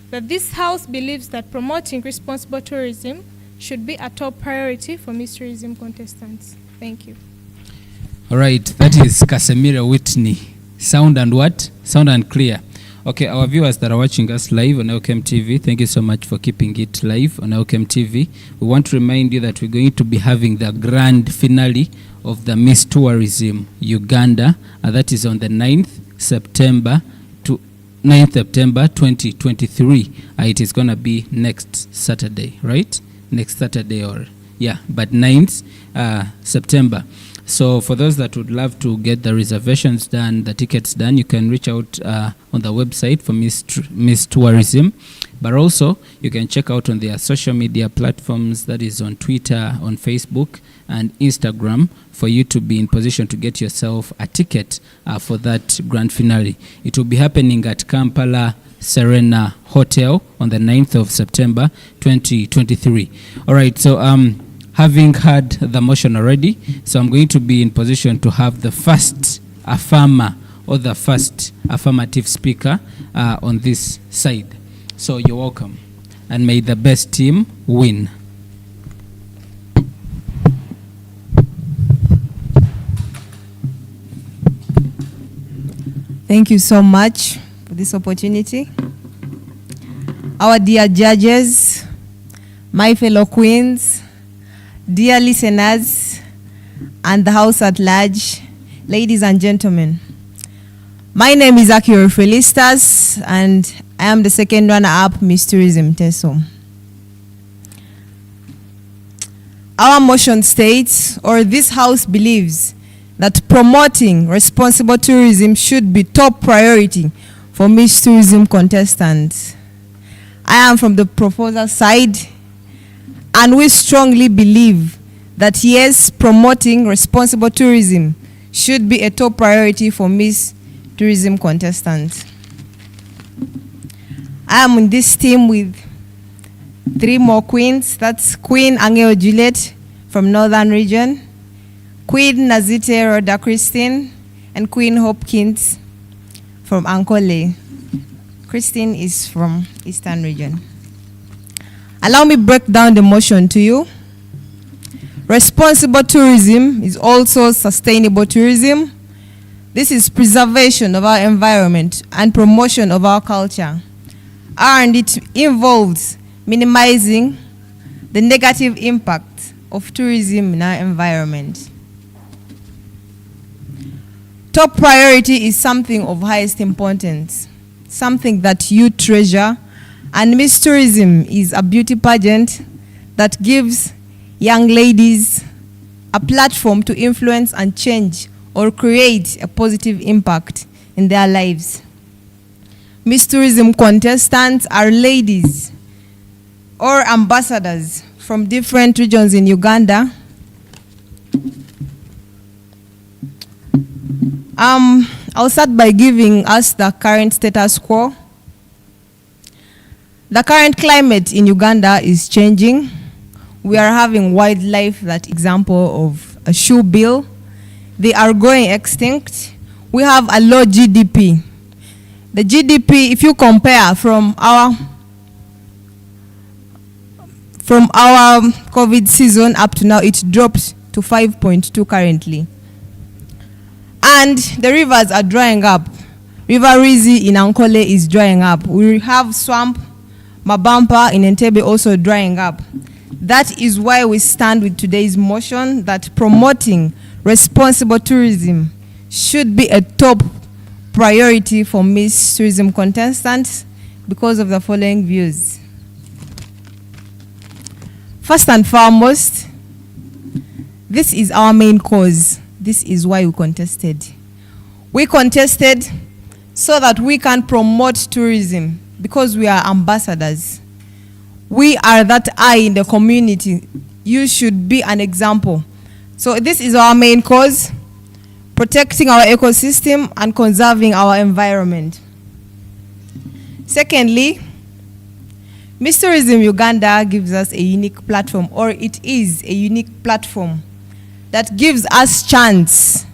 that this House believes that promoting responsible tourism should be a top priority for Miss Tourism contestants. Thank you. All right, that is Casemira Whitney. Sound and what? Sound and clear. Okay, our viewers that are watching us live on LKM TV, thank you so much for keeping it live on LKM TV. We want to remind you that we're going to be having the grand finale of the Miss Tourism Uganda, and that is on the 9th September 2023. It is going to be next Saturday, right? Next Saturday but 9th September. So for those that would love to get the reservations done, the tickets done, you can reach out on the website for Miss Tourism. But also, you can check out on their social media platforms, that is on Twitter, on Facebook, and Instagram, for you to be in position to get yourself a ticket for that grand finale. It will be happening at Kampala Serena Hotel on the 9th of September 2023. All right, so having heard the motion already, so I'm going to be in position to have the first affirmer or the first affirmative speaker on this side. So you're welcome, and may the best team win. Thank you so much for this opportunity. Our dear judges, my fellow queens, dear listeners, and the House at large, ladies and gentlemen. My name is Akio Felistas, and I am the second runner-up Miss Tourism TESO. Our motion states, or this House believes, that promoting responsible tourism should be top priority for Miss Tourism contestants. I am from the proposer side, and we strongly believe that yes, promoting responsible tourism should be a top priority for Miss Tourism contestants. I am in this team with 3 more queens. That's Queen Angeo Juliet from Northern Region, Queen Nazite Rhoda Christine, and Queen Hopkins from Ankole. Christine is from Eastern Region. Allow me break down the motion to you. Responsible tourism is also sustainable tourism. This is preservation of our environment and promotion of our culture. And it involves minimizing the negative impact of tourism in our environment. Top priority is something of highest importance, something that you treasure. And Miss Tourism is a beauty pageant that gives young ladies a platform to influence and change or create a positive impact in their lives. Miss Tourism contestants are ladies or ambassadors from different regions in Uganda. I'll start by giving us the current status quo. The current climate in Uganda is changing. We are having wildlife, that example of a shoe bill. They are going extinct. We have a low GDP. The GDP, if you compare from our COVID season up to now, it dropped to 5.2 currently. And the rivers are drying up. River Rizi in Ankole is drying up. We have swamp Mabampa in Entebbe also drying up. That is why we stand with today's motion that promoting responsible tourism should be a top priority for Miss Tourism contestants because of the following views. First and foremost, this is our main cause. This is why we contested. We contested so that we can promote tourism because we are ambassadors. We are that eye in the community. You should be an example. So this is our main cause, protecting our ecosystem and conserving our environment. Secondly, Miss Tourism Uganda gives us a unique platform, or it is a unique platform that gives us chance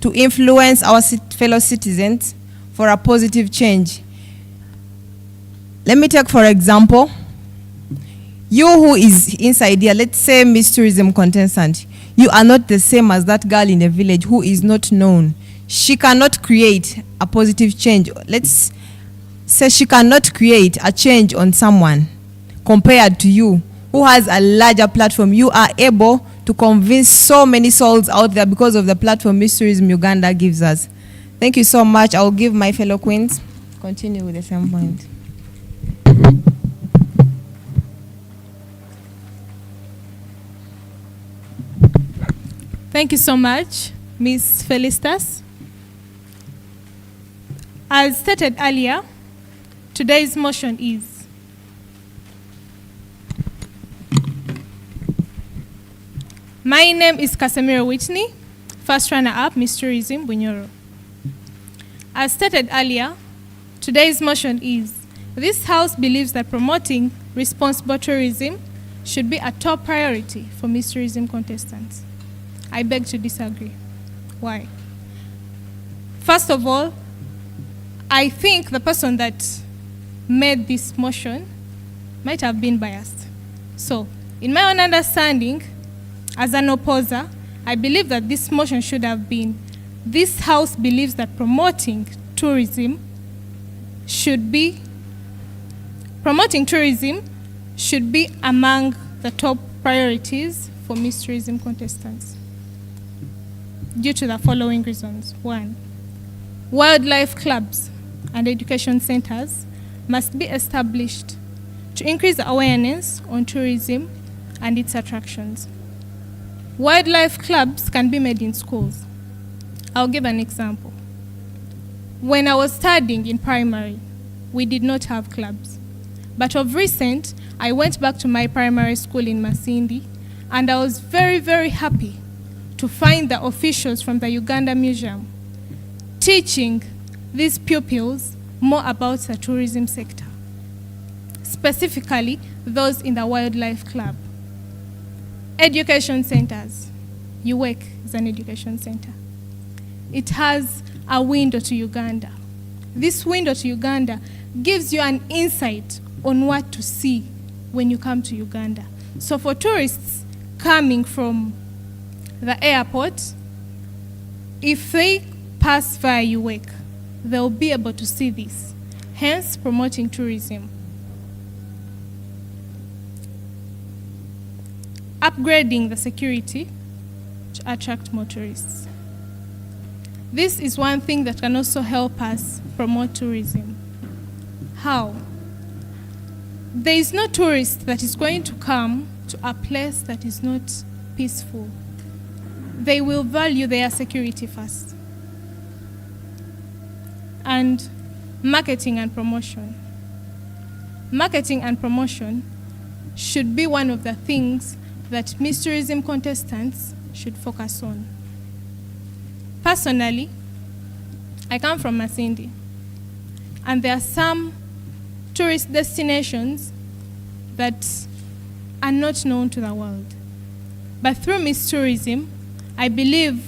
to influence our fellow citizens for a positive change. Let me take for example, you who is inside here, let's say Miss Tourism contestant, you are not the same as that girl in the village who is not known. She cannot create a positive change. Let's say she cannot create a change on someone compared to you who has a larger platform. You are able to convince so many souls out there because of the platform Miss Tourism Uganda gives us. Thank you so much. I'll give my fellow queens. Continue with the same point. Thank you so much, Ms. Felicitas. As stated earlier, today's motion is my name is Casemiro Whitney, first runner-up, Miss Tourism Bunyoro. As stated earlier, today's motion is this House believes that promoting responsible tourism should be a top priority for Miss Tourism contestants. I beg to disagree. Why? First of all, I think the person that made this motion might have been biased. So, in my own understanding, as an opposer, I believe that this motion should have been, this House believes that promoting tourism should be among the top priorities for Miss Tourism contestants, due to the following reasons. 1, wildlife clubs and education centers must be established to increase awareness on tourism and its attractions. Wildlife clubs can be made in schools. I'll give an example. When I was studying in primary, we did not have clubs. But of recent, I went back to my primary school in Masindi, and I was very, very happy to find the officials from the Uganda Museum teaching these pupils more about the tourism sector, specifically those in the wildlife club. Education centers. UWEC is an education center. It has a window to Uganda. This window to Uganda gives you an insight on what to see when you come to Uganda. So for tourists coming from the airport, if they pass via UWEC, they'll be able to see this, hence promoting tourism. Upgrading the security to attract more tourists. This is one thing that can also help us promote tourism. How? There is no tourist that is going to come to a place that is not peaceful. They will value their security first. And marketing and promotion. Marketing and promotion should be one of the things that Miss Tourism contestants should focus on. Personally, I come from Masindi, and there are some tourist destinations that are not known to the world. But through Miss Tourism, I believe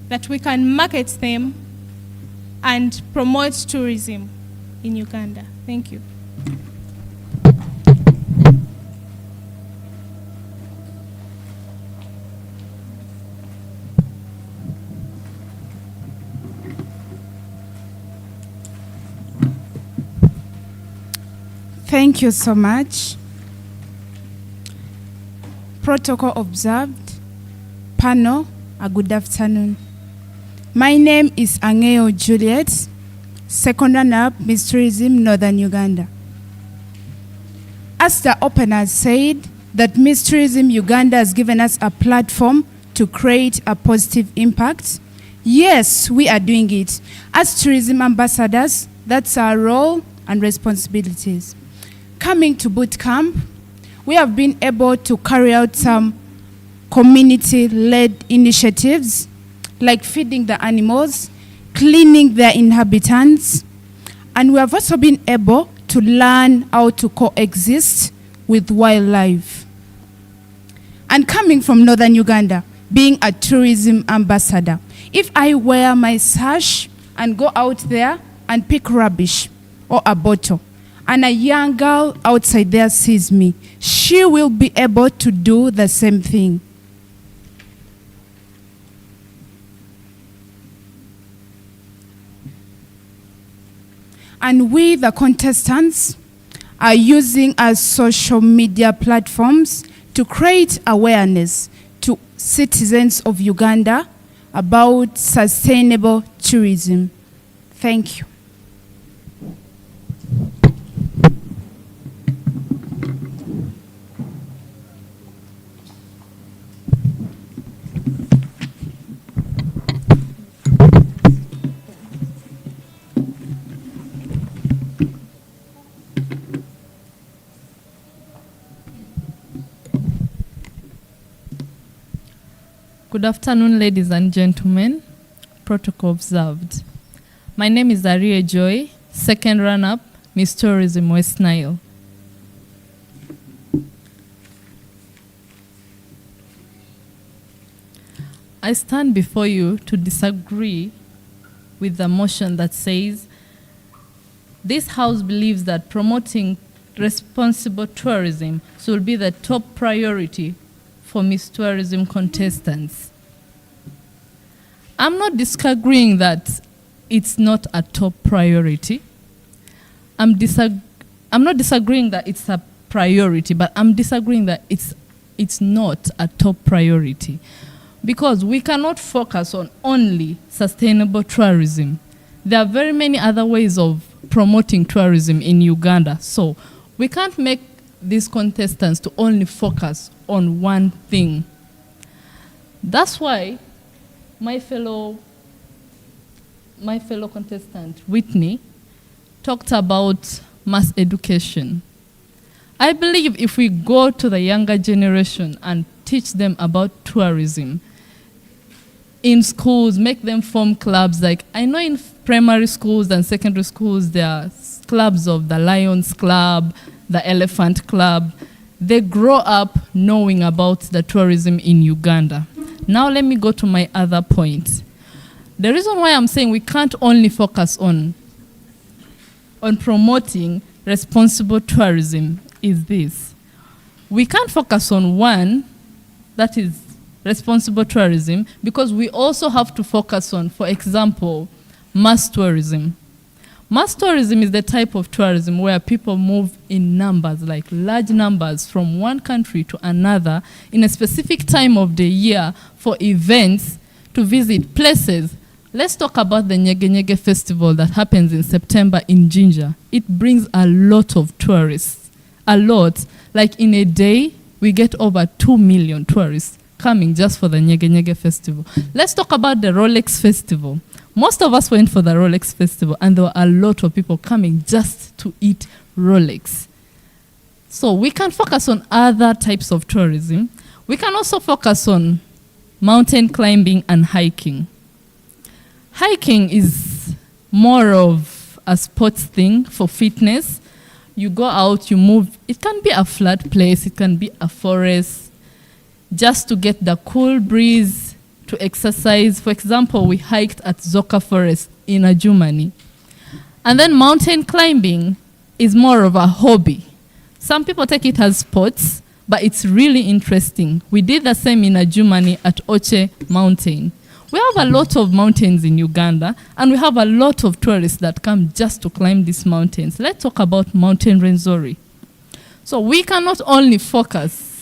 that we can market them and promote tourism in Uganda. Thank you. Thank you so much. Protocol observed. Panel, a good afternoon. My name is Angeo Juliet, second runner-up Miss Tourism Northern Uganda. As the opener said, that Miss Tourism Uganda has given us a platform to create a positive impact. Yes, we are doing it. As tourism ambassadors, that's our role and responsibilities. Coming to boot camp, we have been able to carry out some community-led initiatives like feeding the animals, cleaning their inhabitants, and we have also been able to learn how to coexist with wildlife. And coming from Northern Uganda, being a tourism ambassador, if I wear my sash and go out there and pick rubbish or a bottle, and a young girl outside there sees me, she will be able to do the same thing. And we, the contestants, are using our social media platforms to create awareness to citizens of Uganda about sustainable tourism. Thank you. Good afternoon, ladies and gentlemen. Protocol observed. My name is Arie Joy, second run-up, Miss Tourism West Nile. I stand before you to disagree with the motion that says this House believes that promoting responsible tourism should be the top priority for Miss Tourism contestants. I'm not disagreeing that it's not a top priority. I'm not disagreeing that it's a priority, but I'm disagreeing that it's not a top priority. Because we cannot focus on only sustainable tourism. There are very many other ways of promoting tourism in Uganda. So we can't make these contestants to only focus on one thing. That's why my fellow contestant, Whitney, talked about mass education. I believe if we go to the younger generation and teach them about tourism in schools, make them form clubs. Like I know in primary schools and secondary schools, there are clubs of the Lions Club, the Elephant Club. They grow up knowing about the tourism in Uganda. Now let me go to my other point. The reason why I'm saying we can't only focus on promoting responsible tourism is this. We can't focus on one, that is responsible tourism, because we also have to focus on, for example, mass tourism. Mass tourism is the type of tourism where people move in numbers, like large numbers, from one country to another in a specific time of the year for events to visit places. Let's talk about the Nyege Nyege festival that happens in September in Jinja. It brings a lot of tourists, a lot. Like in a day, we get over 2 million tourists coming just for the Nyege Nyege festival. Let's talk about the Rolex festival. Most of us went for the Rolex festival, and there were a lot of people coming just to eat Rolex. So we can focus on other types of tourism. We can also focus on mountain climbing and hiking. Hiking is more of a sports thing for fitness. You go out, you move. It can be a flat place, it can be a forest, just to get the cool breeze, to exercise. For example, we hiked at Zoka Forest in Germany. And then mountain climbing is more of a hobby. Some people take it as sports, but it's really interesting. We did the same in Germany at Oche Mountain. We have a lot of mountains in Uganda, and we have a lot of tourists that come just to climb these mountains. Let's talk about Mountain Rwenzori. So we cannot only focus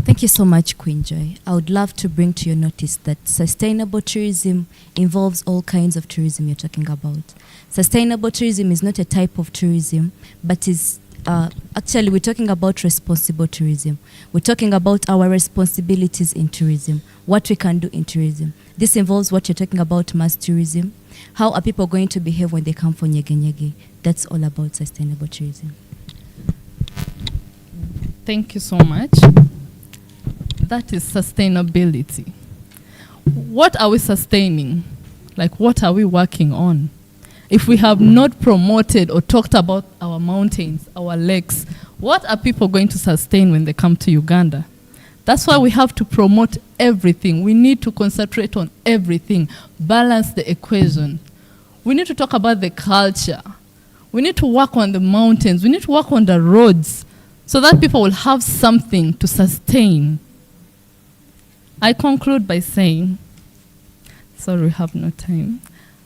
Thank you so much, Queen Joy. I would love to bring to your notice that sustainable tourism involves all kinds of tourism you're talking about. Sustainable tourism is not a type of tourism, but is actually we're talking about responsible tourism. We're talking about our responsibilities in tourism, what we can do in tourism. This involves what you're talking about, mass tourism. How are people going to behave when they come for Nyege Nyege? That's all about sustainable tourism. Thank you so much. That is sustainability. What are we sustaining? Like, what are we working on? If we have not promoted or talked about our mountains, our lakes, what are people going to sustain when they come to Uganda? That's why we have to promote everything. We need to concentrate on everything, balance the equation. We need to talk about the culture. We need to work on the mountains. We need to work on the roads so that people will have something to sustain. I conclude by saying, sorry, we have no time.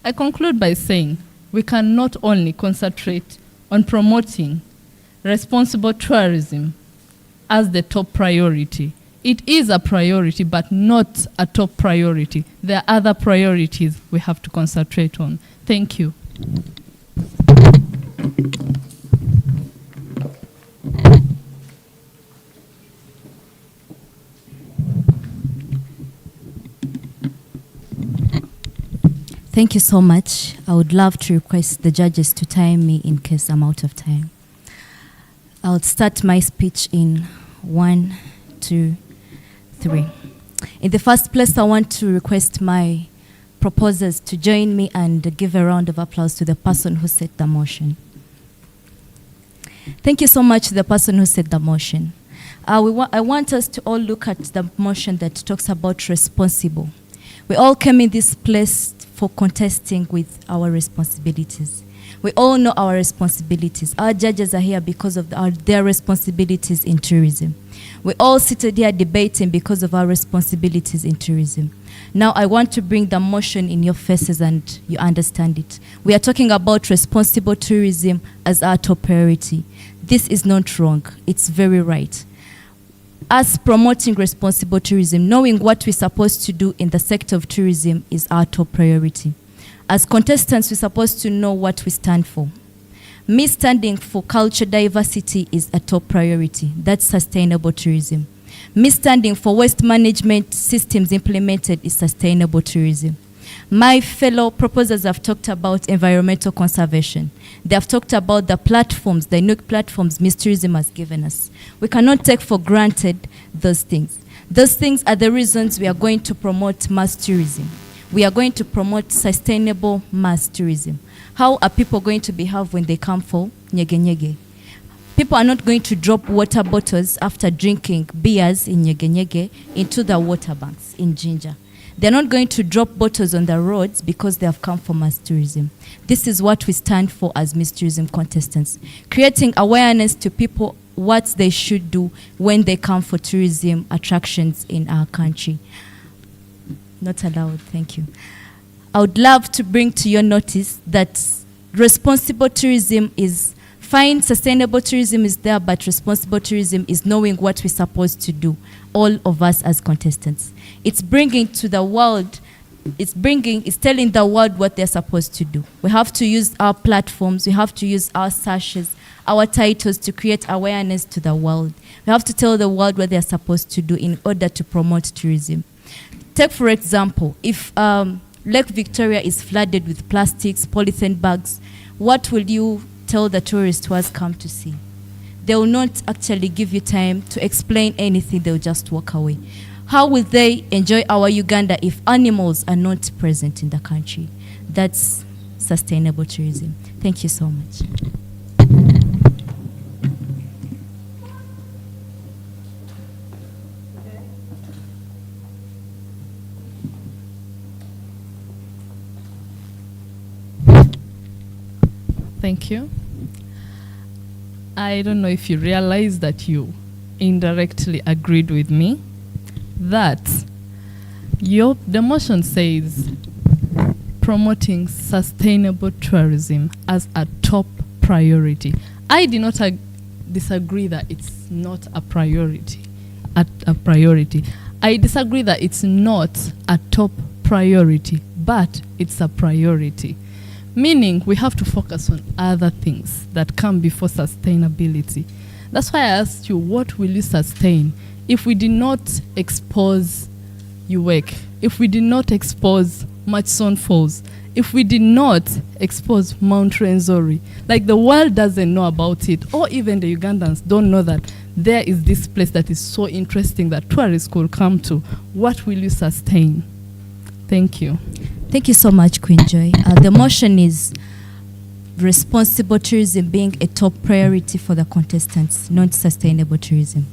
I conclude by saying we can not only concentrate on promoting responsible tourism as the top priority. It is a priority, but not a top priority. There are other priorities we have to concentrate on. Thank you. Thank you so much. I would love to request the judges to time me in case I'm out of time. I'll start my speech in 1, 2, 3. In the first place, I want to request my proposers to join me and give a round of applause to the person who set the motion. Thank you so much to the person who set the motion. I want us to all look at the motion that talks about responsible. We all came in this place for contesting with our responsibilities. We all know our responsibilities. Our judges are here because of their responsibilities in tourism. We all seated here debating because of our responsibilities in tourism. Now I want to bring the motion in your faces and you understand it. We are talking about responsible tourism as our top priority. This is not wrong. It's very right. Us promoting responsible tourism, knowing what we're supposed to do in the sector of tourism is our top priority. As contestants, we're supposed to know what we stand for. Me standing for culture diversity is a top priority. That's sustainable tourism. Me standing for waste management systems implemented is sustainable tourism. My fellow proposers have talked about environmental conservation. They have talked about the platforms, the unique platforms Miss Tourism has given us. We cannot take for granted those things. Those things are the reasons we are going to promote mass tourism. We are going to promote sustainable mass tourism. How are people going to behave when they come for Nyege Nyege? People are not going to drop water bottles after drinking beers in Nyege Nyege into the water banks in Jinja. They're not going to drop bottles on the roads because they have come for mass tourism. This is what we stand for as Miss Tourism contestants. Creating awareness to people what they should do when they come for tourism attractions in our country. Not allowed, thank you. I would love to bring to your notice that responsible tourism is fine, sustainable tourism is there, but responsible tourism is knowing what we're supposed to do, all of us as contestants. It's bringing to the world, it's telling the world what they're supposed to do. We have to use our platforms, we have to use our sashes, our titles to create awareness to the world. We have to tell the world what they're supposed to do in order to promote tourism. Take for example, if Lake Victoria is flooded with plastics, polythene bags, what will you tell the tourists who has come to see? They will not actually give you time to explain anything, they'll just walk away. How will they enjoy our Uganda if animals are not present in the country? That's sustainable tourism. Thank you so much. Thank you. I don't know if you realize that you indirectly agreed with me that the motion says promoting sustainable tourism as a top priority. I do not disagree that it's not a priority. I disagree that it's not a top priority, but it's a priority. Meaning we have to focus on other things that come before sustainability. That's why I asked you, what will you sustain if we did not expose UWEC, if we did not expose Murchison Falls, if we did not expose Mount Rwenzori? Like the world doesn't know about it, or even the Ugandans don't know that there is this place that is so interesting that tourists could come to. What will you sustain? Thank you. Thank you so much, Queen Joy. The motion is responsible tourism being a top priority for the contestants, not sustainable tourism.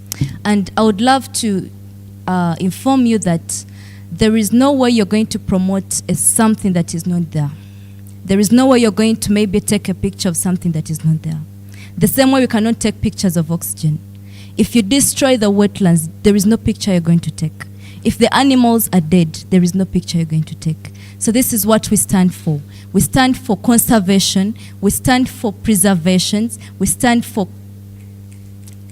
And I would love to inform you that there is no way you're going to promote something that is not there. There is no way you're going to maybe take a picture of something that is not there. The same way we cannot take pictures of oxygen. If you destroy the wetlands, there is no picture you're going to take. If the animals are dead, there is no picture you're going to take. So this is what we stand for. We stand for conservation. We stand for preservation. We stand for,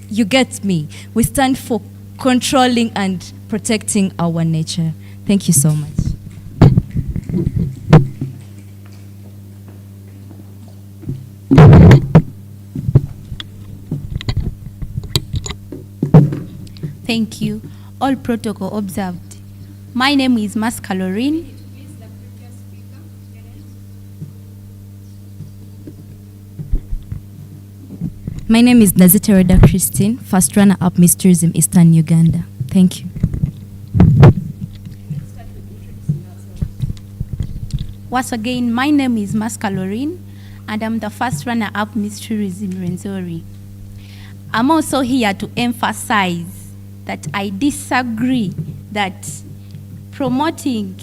you get me, we stand for controlling and protecting our nature. Thank you so much. Thank you. All protocol observed. My name is Mascalorine. My name is Nazitereda Christine, first runner-up Miss Tourism Eastern Uganda. Thank you. Once again, my name is Mascalorine, and I'm the first runner-up Miss Tourism Rwenzori. I'm also here to emphasize that I disagree that promoting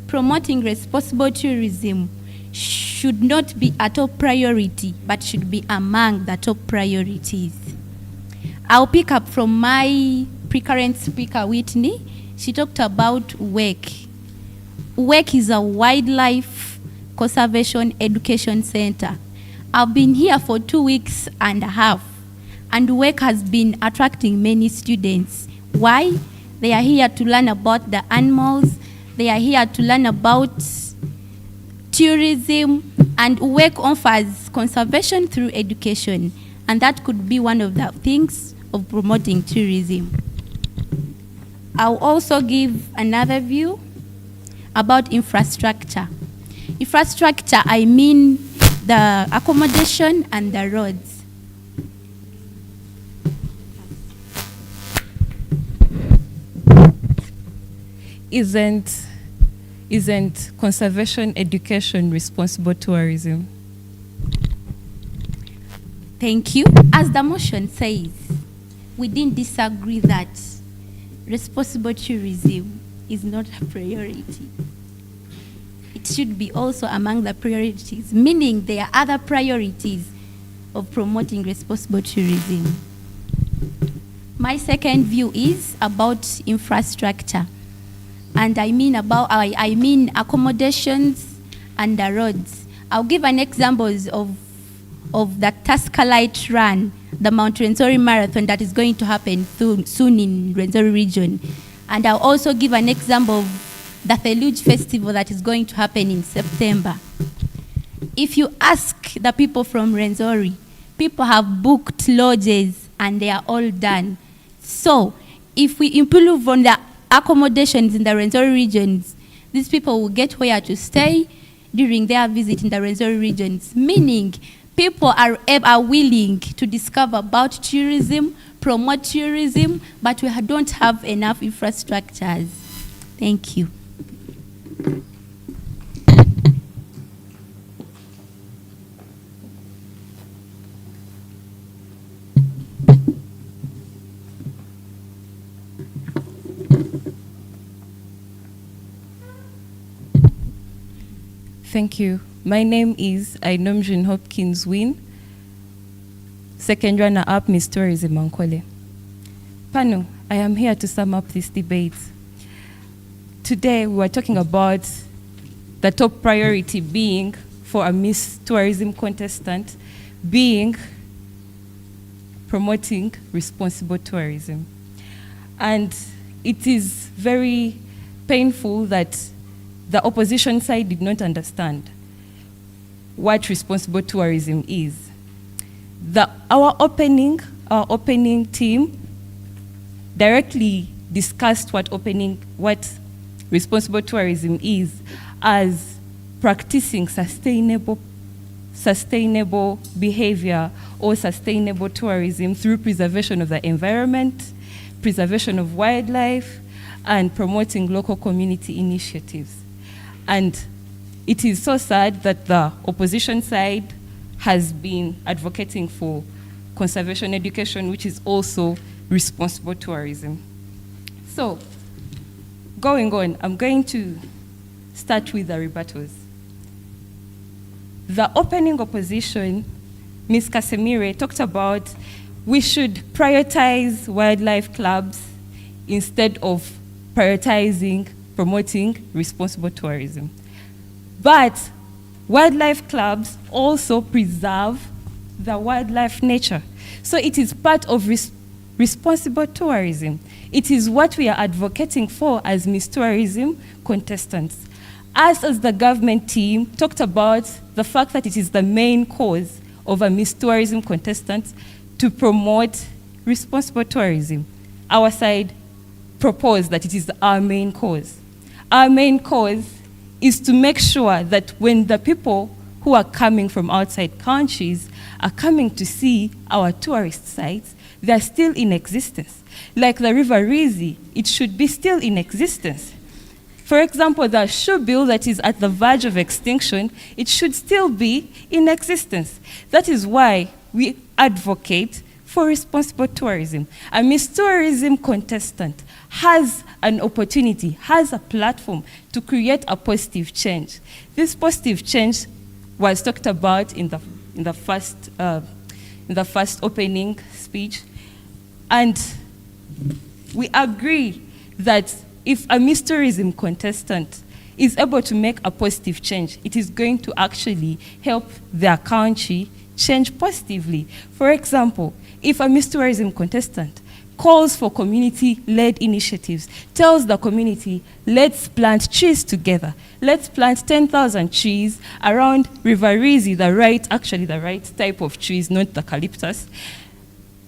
responsible tourism should not be a top priority, but should be among the top priorities. I'll pick up from my pre-current speaker, Whitney. She talked about work. Work is a wildlife conservation education center. I've been here for 2 weeks and a half, and work has been attracting many students. Why? They are here to learn about the animals. They are here to learn about tourism, and work offers conservation through education, and that could be one of the things of promoting tourism. I'll also give another view about infrastructure. Infrastructure, I mean the accommodation and the roads. Isn't conservation education responsible tourism? Thank you. As the motion says, we didn't disagree that responsible tourism is not a priority. It should be also among the priorities, meaning there are other priorities of promoting responsible tourism. My second view is about infrastructure. And I mean accommodations and the roads. I'll give an example of the Tascalite Run, the Mount Rwenzori Marathon that is going to happen soon in Rwenzori region. And I'll also give an example of the Theluj Festival that is going to happen in September. If you ask the people from Rwenzori, people have booked lodges and they are all done. So if we improve on the accommodations in the Rwenzori regions, these people will get where to stay during their visit in the Rwenzori regions, meaning people are willing to discover about tourism, promote tourism, but we don't have enough infrastructures. Thank you. Thank you. My name is Ainomjin Hopkins Wynne, second runner-up Miss Tourism Ankole. Panel, I am here to sum up this debate. Today we are talking about the top priority being for a Miss Tourism contestant being promoting responsible tourism. And it is very painful that the opposition side did not understand what responsible tourism is. Our opening team directly discussed what responsible tourism is as practicing sustainable behavior or sustainable tourism through preservation of the environment, preservation of wildlife, and promoting local community initiatives. And it is so sad that the opposition side has been advocating for conservation education, which is also responsible tourism. So, going on, I'm going to start with the rebuttals. The opening opposition, Ms. Casemire, talked about we should prioritize wildlife clubs instead of promoting responsible tourism. But wildlife clubs also preserve the wildlife nature. So it is part of responsible tourism. It is what we are advocating for as Miss Tourism contestants. Us as the government team talked about the fact that it is the main cause of a Miss Tourism contestant to promote responsible tourism. Our side proposed that it is our main cause. Our main cause is to make sure that when the people who are coming from outside countries are coming to see our tourist sites, they are still in existence. Like the River Rizi, it should be still in existence. For example, the shoebill that is at the verge of extinction, it should still be in existence. That is why we advocate for responsible tourism. A Miss Tourism contestant has an opportunity, has a platform to create a positive change. This positive change was talked about in the first opening speech, and we agree that if a Miss Tourism contestant is able to make a positive change, it is going to actually help their country change positively. For example, if a Miss Tourism contestant calls for community-led initiatives, tells the community, let's plant trees together. Let's plant 10,000 trees around River Rizi, the right type of trees, not the eucalyptus.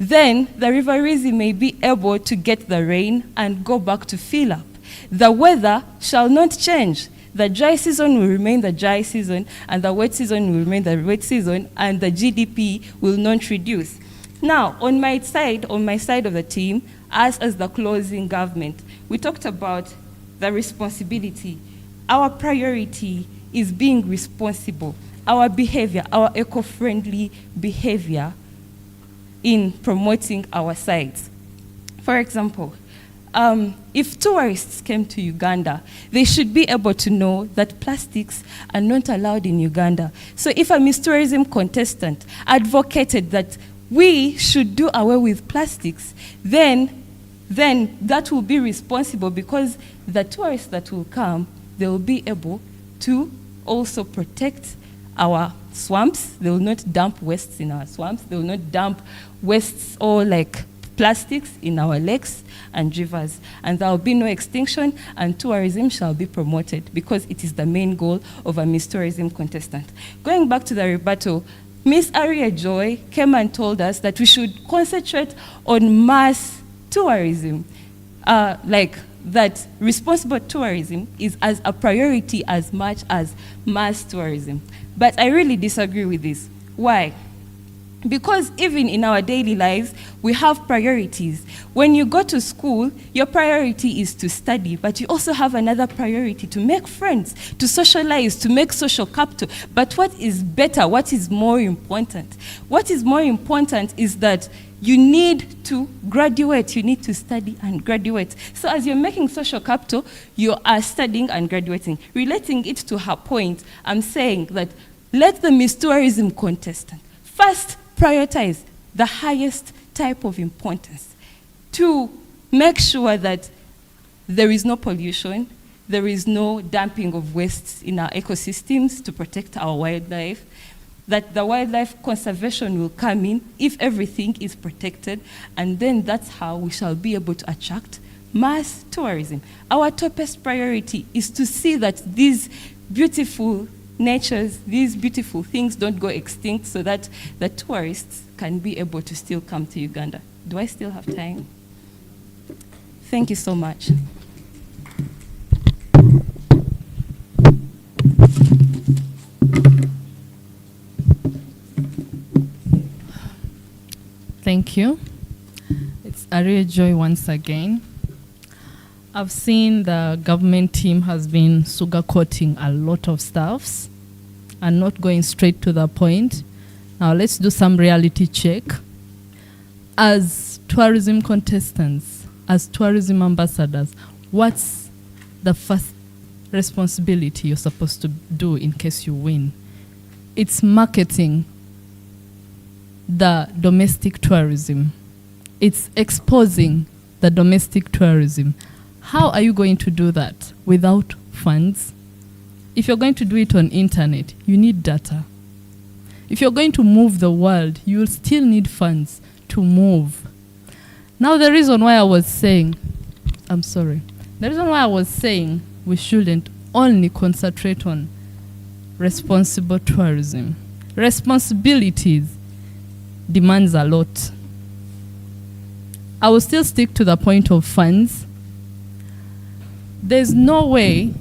Then the River Rizi may be able to get the rain and go back to fill up. The weather shall not change. The dry season will remain the dry season, and the wet season will remain the wet season, and the GDP will not reduce. Now, on my side of the team, us as the closing government, we talked about the responsibility. Our priority is being responsible. Our behavior, our eco-friendly behavior in promoting our sites. For example, if tourists came to Uganda, they should be able to know that plastics are not allowed in Uganda. So if a Miss Tourism contestant advocated that we should do away with plastics, then that will be responsible, because the tourists that will come, they will be able to also protect our swamps. They will not dump wastes in our swamps. They will not dump wastes or like plastics in our lakes and rivers. And there will be no extinction, and tourism shall be promoted, because it is the main goal of a Miss Tourism contestant. Going back to the rebuttal, Miss Aria Joy came and told us that we should concentrate on mass tourism, that responsible tourism is as a priority as much as mass tourism. But I really disagree with this. Why? Because even in our daily lives, we have priorities. When you go to school, your priority is to study, but you also have another priority, to make friends, to socialize, to make social capital. But what is better? What is more important? What is more important is that you need to graduate. You need to study and graduate. So as you're making social capital, you are studying and graduating. Relating it to her point, I'm saying that let the Miss Tourism contestant first prioritize the highest type of importance to make sure that there is no pollution, there is no dumping of wastes in our ecosystems to protect our wildlife, that the wildlife conservation will come in if everything is protected, and then that's how we shall be able to attract mass tourism. Our topest priority is to see that these beautiful natures, these beautiful things don't go extinct, so that the tourists can be able to still come to Uganda. Do I still have time? Thank you so much. Thank you. It's Aria Joy once again. I've seen the government team has been sugarcoating a lot of stuffs and not going straight to the point. Now let's do some reality check. As tourism contestants, as tourism ambassadors, what's the first responsibility you're supposed to do in case you win? It's marketing the domestic tourism. It's exposing the domestic tourism. How are you going to do that without funds? If you're going to do it on internet, you need data. If you're going to move the world, you will still need funds to move. Now, the reason why I was saying we shouldn't only concentrate on responsible tourism. Responsibilities demands a lot. I will still stick to the point of funds. There's no way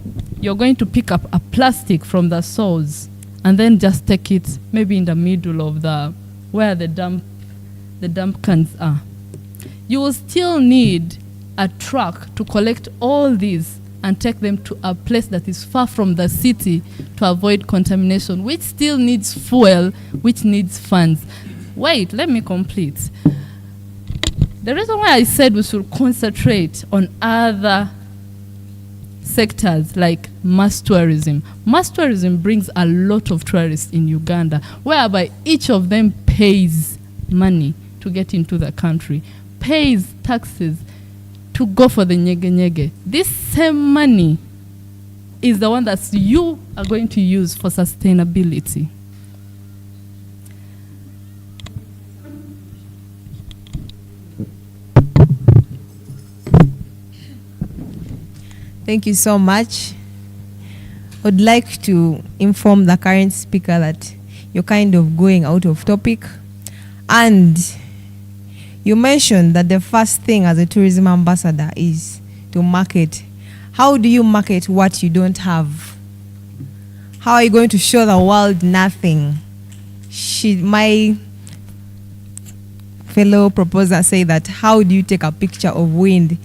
you're going to pick up a plastic from the source and then just take it maybe in the middle of where the dump cans are. You will still need a truck to collect all these and take them to a place that is far from the city to avoid contamination, which still needs fuel, which needs funds. Wait, let me complete. The reason why I said we should concentrate on other sectors like mass tourism. Mass tourism brings a lot of tourists in Uganda, whereby each of them pays money to get into the country, pays taxes to go for the nyege nyege. This same money is the one that you are going to use for sustainability. Thank you so much. I would like to inform the current speaker that you're kind of going out of topic. And you mentioned that the first thing as a tourism ambassador is to market. How do you market what you don't have? How are you going to show the world nothing? My fellow proposer say that, how do you take a picture of wind?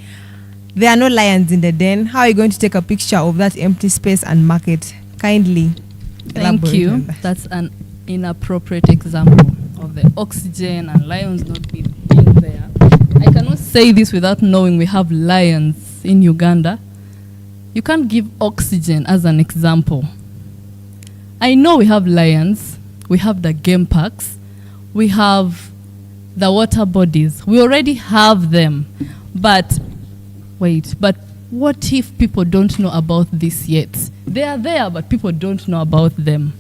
There are no lions in the den. How are you going to take a picture of that empty space and market? Kindly Thank you. That's an inappropriate example of the oxygen and lions not being there. I cannot say this without knowing we have lions in Uganda. You can't give oxygen as an example. I know we have lions, we have the game parks, we have the water bodies. We already have them. But what if people don't know about this yet? They are there, but people don't know about them.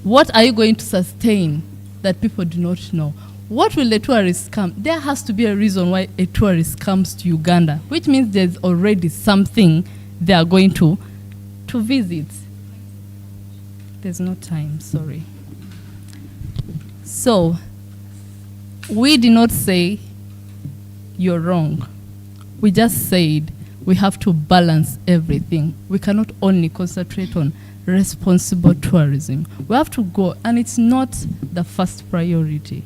What are you going to sustain that people do not know? What will the tourists come? There has to be a reason why a tourist comes to Uganda, which means there's already something they are going to visit. There's no time, sorry. So, we did not say you're wrong. We just said we have to balance everything. We cannot only concentrate on responsible tourism. We have to go, and it's not the first priority.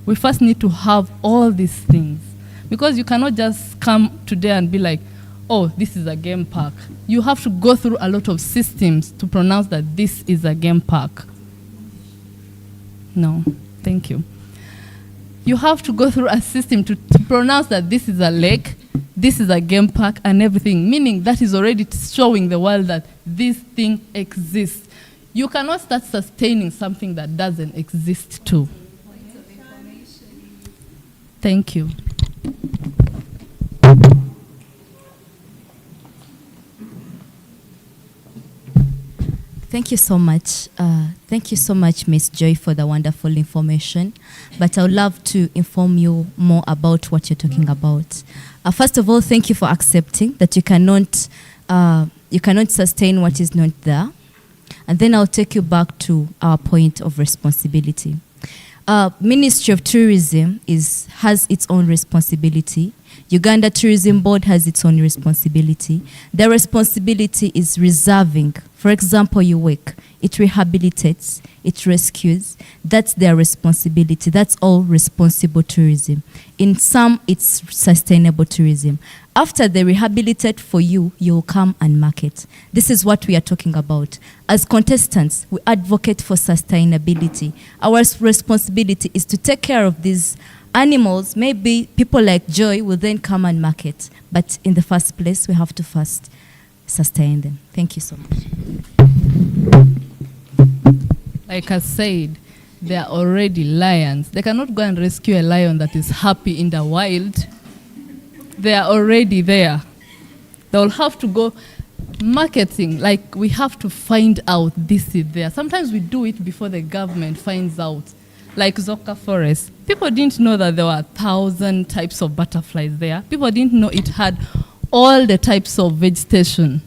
We first need to have all these things, because you cannot just come today and be like, oh, this is a game park. You have to go through a lot of systems to pronounce that this is a game park. No, thank you. You have to go through a system to pronounce that this is a lake, this is a game park, and everything, meaning that is already showing the world that this thing exists. You cannot start sustaining something that doesn't exist too. Thank you. Thank you so much. Thank you so much, Ms. Joy, for the wonderful information. But I would love to inform you more about what you're talking about. First of all, thank you for accepting that you cannot sustain what is not there. And then I'll take you back to our point of responsibility. Ministry of Tourism has its own responsibility. Uganda Tourism Board has its own responsibility. Their responsibility is reserving. For example, UWEC, it rehabilitates, it rescues. That's their responsibility. That's all responsible tourism. In some, it's sustainable tourism. After they rehabilitate for you, you'll come and market. This is what we are talking about. As contestants, we advocate for sustainability. Our responsibility is to take care of these Animals, maybe people like Joy will then come and market. But in the first place, we have to first sustain them. Thank you so much. Like I said, they are already lions. They cannot go and rescue a lion that is happy in the wild. They are already there. They will have to go marketing. Like, we have to find out this is there. Sometimes we do it before the government finds out. Like Zoka Forest. People didn't know that there were 1,000 types of butterflies there. People didn't know it had all the types of vegetation.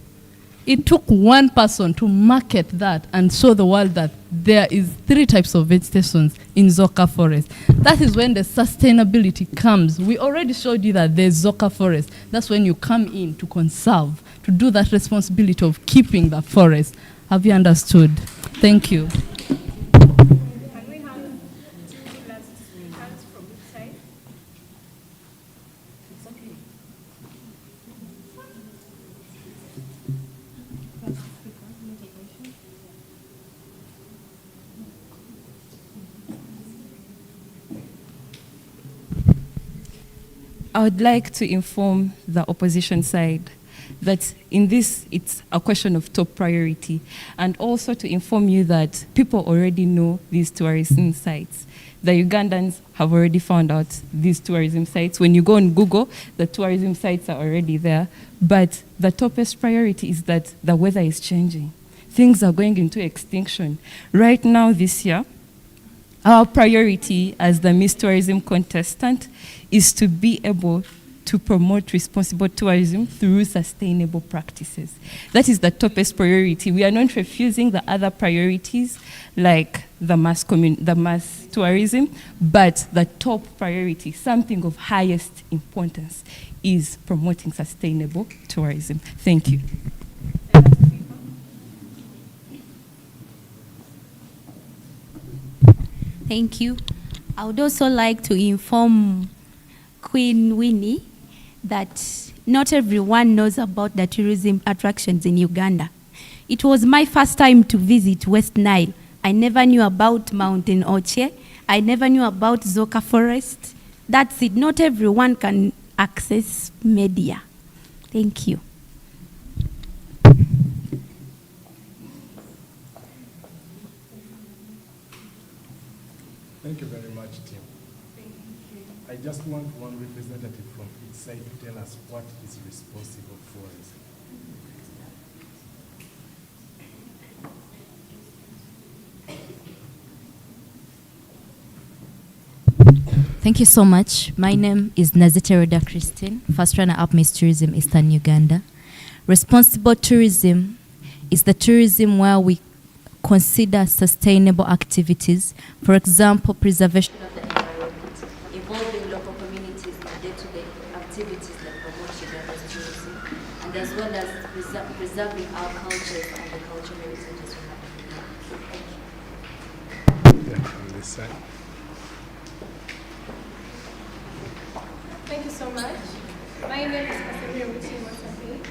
It took one person to market that and show the world that there is 3 types of vegetations in Zoka Forest. That is when the sustainability comes. We already showed you that there's Zoka Forest. That's when you come in to conserve, to do that responsibility of keeping the forest. Have you understood? Thank you. I would like to inform the opposition side that in this, it's a question of top priority, and also to inform you that people already know these tourism sites. The Ugandans have already found out these tourism sites. When you go on Google, the tourism sites are already there, but the topest priority is that the weather is changing. Things are going into extinction. Right now, this year, our priority as the Miss Tourism contestant is to be able to promote responsible tourism through sustainable practices. That is the topest priority. We are not refusing the other priorities like the mass tourism, but the top priority, something of highest importance, is promoting sustainable tourism. Thank you. Thank you. I would also like to inform Queen Winnie that not everyone knows about the tourism attractions in Uganda. It was my first time to visit West Nile. I never knew about Mountain Oche. I never knew about Zoka Forest. That's it. Not everyone can access media. Thank you. Thank you very much, Tim. I just want one representative from each side to tell us what is responsible for it. Thank you so much. My name is Nazite Roda Christine, first runner-up Miss Tourism Eastern Uganda. Responsible tourism is the tourism where we consider sustainable activities, for example, preservation of the environment, involving local communities in day-to-day activities that promote Uganda's tourism, and as well as preserving our cultures and the cultural heritages we have. Thank you. Yeah, on this side. Thank you so much. My name is Kasemira Muti Wasafi,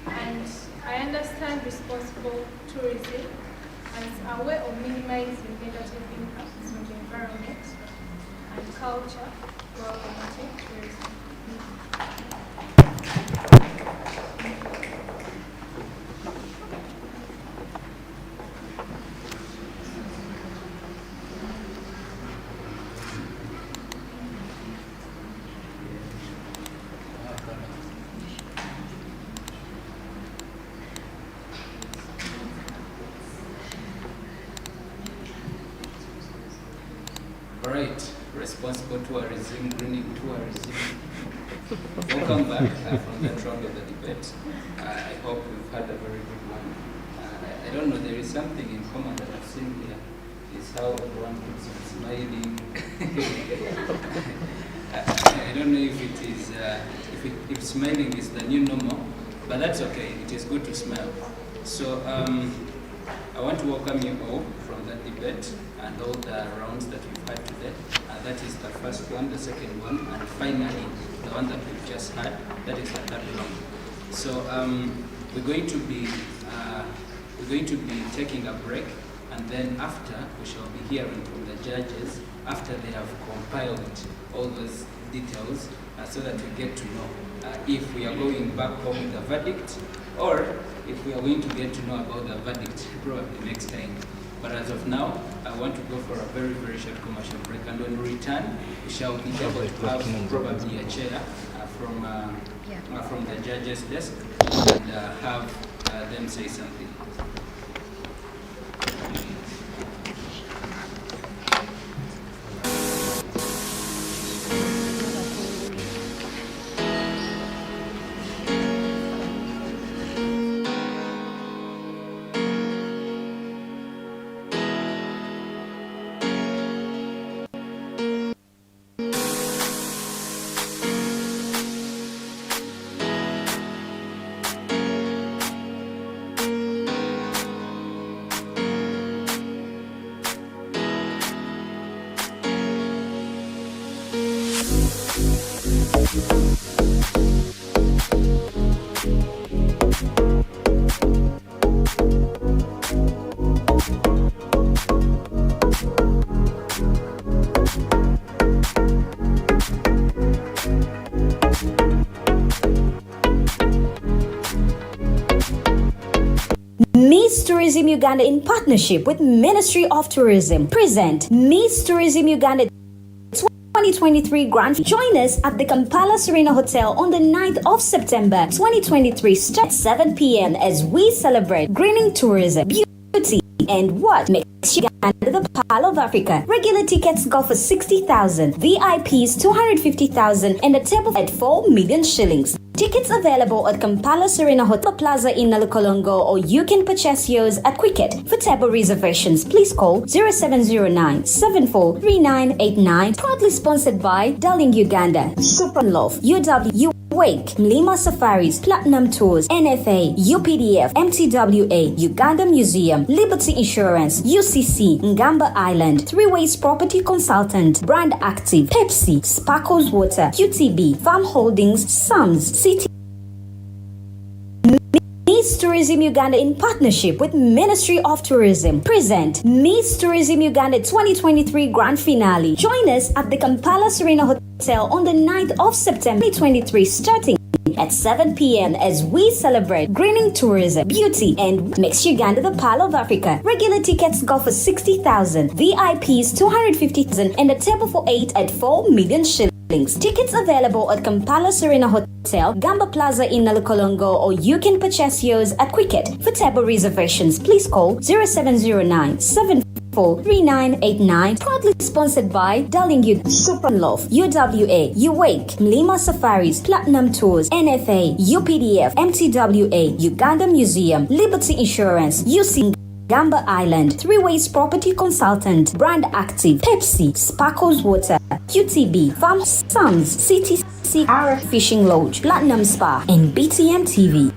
and I understand responsible tourism as a way of minimizing negative impacts on the environment and culture while promoting tourism. All right, responsible tourism, greening tourism. Welcome back from that round of the debate. I hope we've had a very good one. I don't know, there is something in common that I've seen here, is how everyone keeps on smiling. I don't know if it is, if smiling is the new normal, but that's okay, it is good to smile. So I want to welcome you all from that debate and all the rounds that we've had today. That is the first one, the second one, and finally the one that we've just had. That is the third round. So we're going to be taking a break and then after, we shall be hearing from the judges after they have compiled all those details, so that we get to know if we are going back home with a verdict, or if we are going to get to know about the verdict probably next time. But as of now, I want to go for a very, very short commercial break, and when we return, we shall be able to have probably a chair from the judge's desk and have them say something. Miss Tourism Uganda, in partnership with Ministry of Tourism, present Miss Tourism Uganda 2023 Grand. Join us at the Kampala Serena Hotel on the 9th of September 2023, start at 7 p.m. as we celebrate greening tourism, beauty, and what makes Uganda the Pearl of Africa. Regular tickets go for 60,000, VIPs 250,000, and a table at 4 million shillings. Tickets available at Kampala Serena Hotel Plaza in Nalukolongo, or you can purchase yours at Quicket. For table reservations, please call 0709 743989. Proudly sponsored by Darling Uganda, Super Love, UW, Wake, Mlima Safaris, Platinum Tours, NFA, UPDF, MTWA, Uganda Museum, Liberty Insurance, UCC, Ngamba Island, Three Ways Property Consultant, Brand Active, Pepsi, Sparkles Water, QTB, Farm Holdings, Sams, City. Miss Tourism Uganda, in partnership with Ministry of Tourism, present Miss Tourism Uganda 2023 Grand Finale. Join us at the Kampala Serena Hotel on the 9th of September 2023, starting at 7 p.m. as we celebrate greening tourism, beauty, and makes Uganda the Pearl of Africa. Regular tickets go for 60,000, VIPs 250,000, and a table for 8 at 4 million shillings. Tickets available at Kampala Serena Hotel, Gamba Plaza in Nalukolongo, or you can purchase yours at Quicket. For table reservations, please call 0709 743989. Proudly sponsored by Darling Uganda, Super Love, UWA, Uwake, Mlima Safaris, Platinum Tours, NFA, UPDF, MTWA, Uganda Museum, Liberty Insurance, UC Gamba Island, Three Ways Property Consultant, Brand Active, Pepsi, Sparkles Water, QTB, Farm, Sams, CTC, RF Fishing Lodge, Platinum Spa, and BTM TV.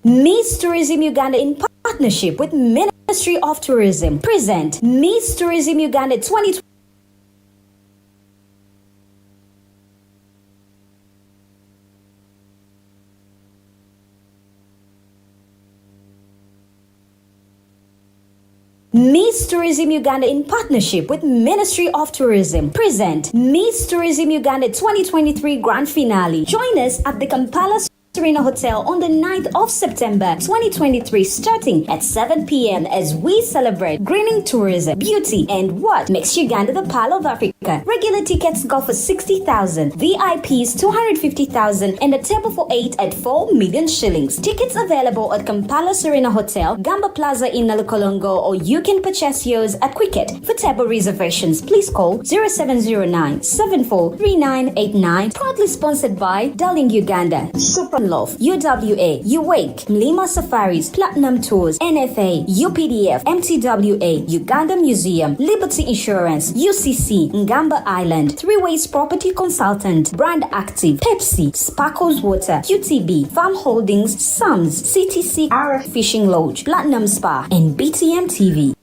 Miss Tourism Uganda in partnership with Ministry of Tourism present Miss Tourism Uganda 2020. Miss Tourism Uganda in partnership with Ministry of Tourism present Miss Tourism Uganda 2023 Grand Finale. Join us at the Kampala Serena Hotel on the 9th of September 2023 starting at 7 p.m. as we celebrate greening tourism, beauty, and what makes Uganda the Pearl of Africa. Regular tickets go for 60,000, VIPs 250,000, and a table for 8 at 4 million shillings. Tickets available at Kampala Serena Hotel, Gamba Plaza in Nalukolongo, or you can purchase yours at Quicket. For table reservations, please call 0709 743989. Proudly sponsored by Darling Uganda, Super Love, UWA, UWake, Mlima Safaris, Platinum Tours, NFA, UPDF, MTWA, Uganda Museum, Liberty Insurance, UCC, Ngamba Island, Three Ways Property Consultant, Brand Active, Pepsi, Sparkles Water, QTB, Farm Holdings, Sams, CTC, RF Fishing Lodge, Platinum Spa, and BTM TV.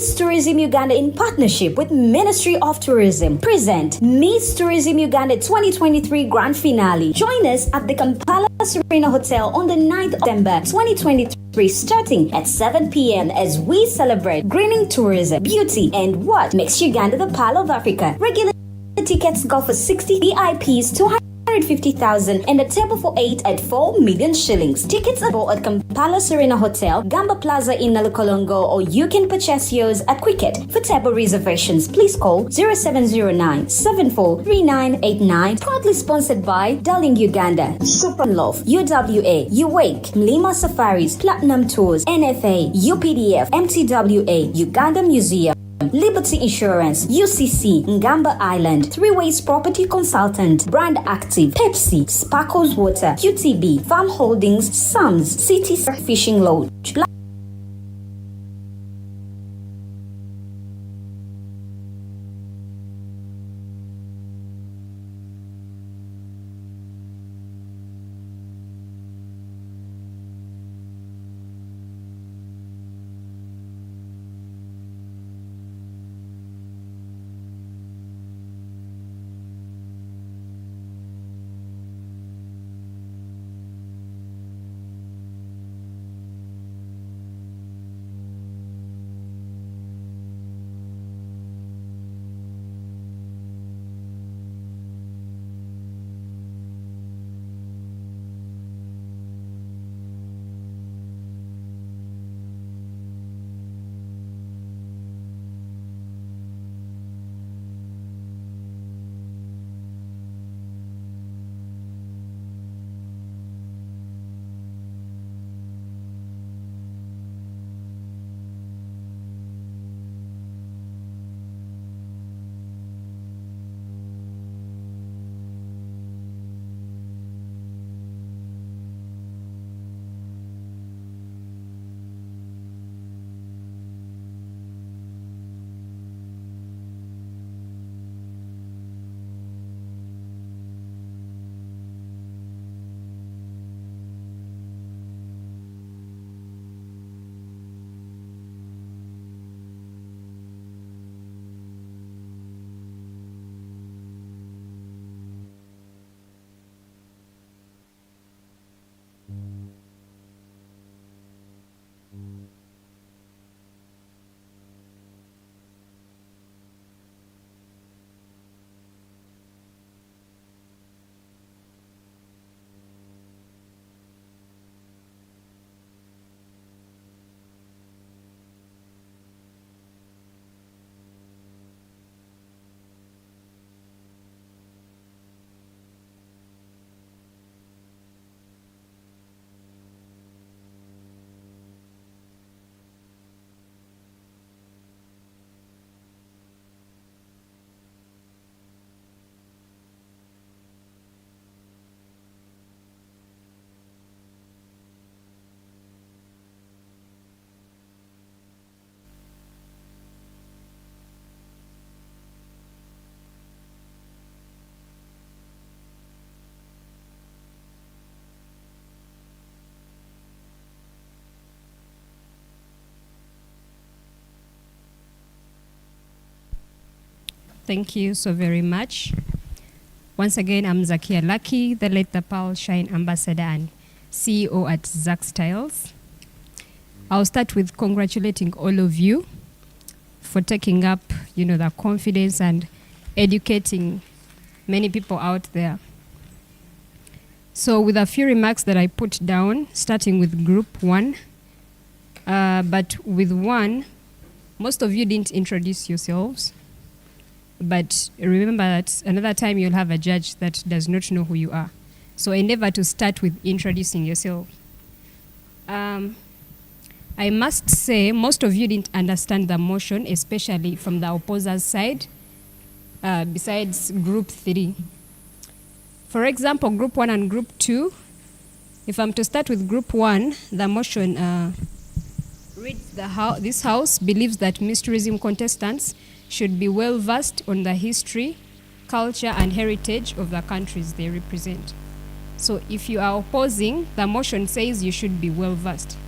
Miss Tourism Uganda in partnership with Ministry of Tourism present Miss Tourism Uganda 2023 Grand Finale. Join us at the Kampala Serena Hotel on the 9th of December 2023 starting at 7 p.m. as we celebrate greening tourism, beauty, and what makes Uganda the Pearl of Africa. Regular tickets go for 60, VIPs 250,000 and a table for 8 at 4 million shillings. Tickets are bought at Kampala Serena Hotel, Gamba Plaza in Nalukolongo, or you can purchase yours at Quicket. For table reservations, please call 0709 743989. Proudly sponsored by Darling Uganda, Super Love, UWA, UWake, Mlima Safaris, Platinum Tours, NFA, UPDF, MTWA, Uganda Museum, Liberty Insurance, UCC, Ngamba Island, Three Ways Property Consultant, Brand Active, Pepsi, Sparkles Water, QTB, Farm Holdings, Sams, City Fishing Lodge. Thank you so very much. Once again, I'm Zakia Lucky, the Let the Pearl Shine Ambassador and CEO at Zack Styles. I'll start with congratulating all of you for taking up, the confidence and educating many people out there. So with a few remarks that I put down, starting with group 1, but with 1, most of you didn't introduce yourselves. But remember that another time you'll have a judge that does not know who you are. So endeavor to start with introducing yourself. I must say, most of you didn't understand the motion, especially from the opposer's side, besides group 3. For example, group 1 and group 2, if I'm to start with group 1, the motion reads, this house believes that Miss Tourism contestants should be well versed on the history, culture, and heritage of the countries they represent. So if you are opposing, the motion says you should be well versed.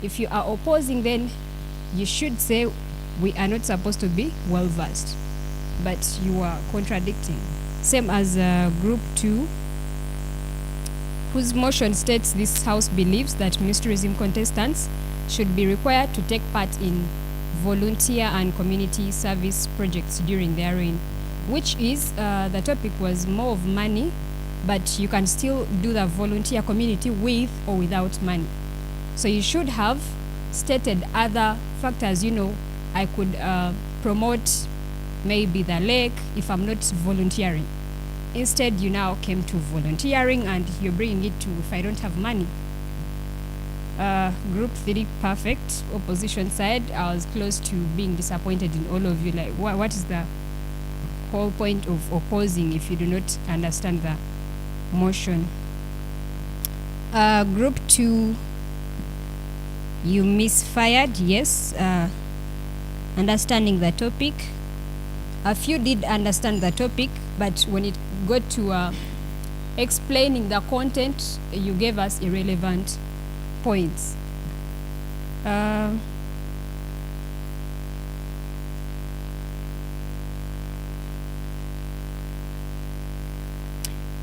If you are opposing, then you should say we are not supposed to be well versed, but you are contradicting. Same as group 2, whose motion states this house believes that Miss Tourism contestants should be required to take part in volunteer and community service projects during their reign, which is, the topic was more of money, but you can still do the volunteer community with or without money. So you should have stated other factors, I could promote maybe the lake if I'm not volunteering. Instead, you now came to volunteering and you're bringing it to if I don't have money. Group 3, perfect. Opposition side, I was close to being disappointed in all of you. Like, what is the whole point of opposing if you do not understand the motion? Group 2, you misfired, yes. Understanding the topic. A few did understand the topic, but when it got to explaining the content, you gave us irrelevant points.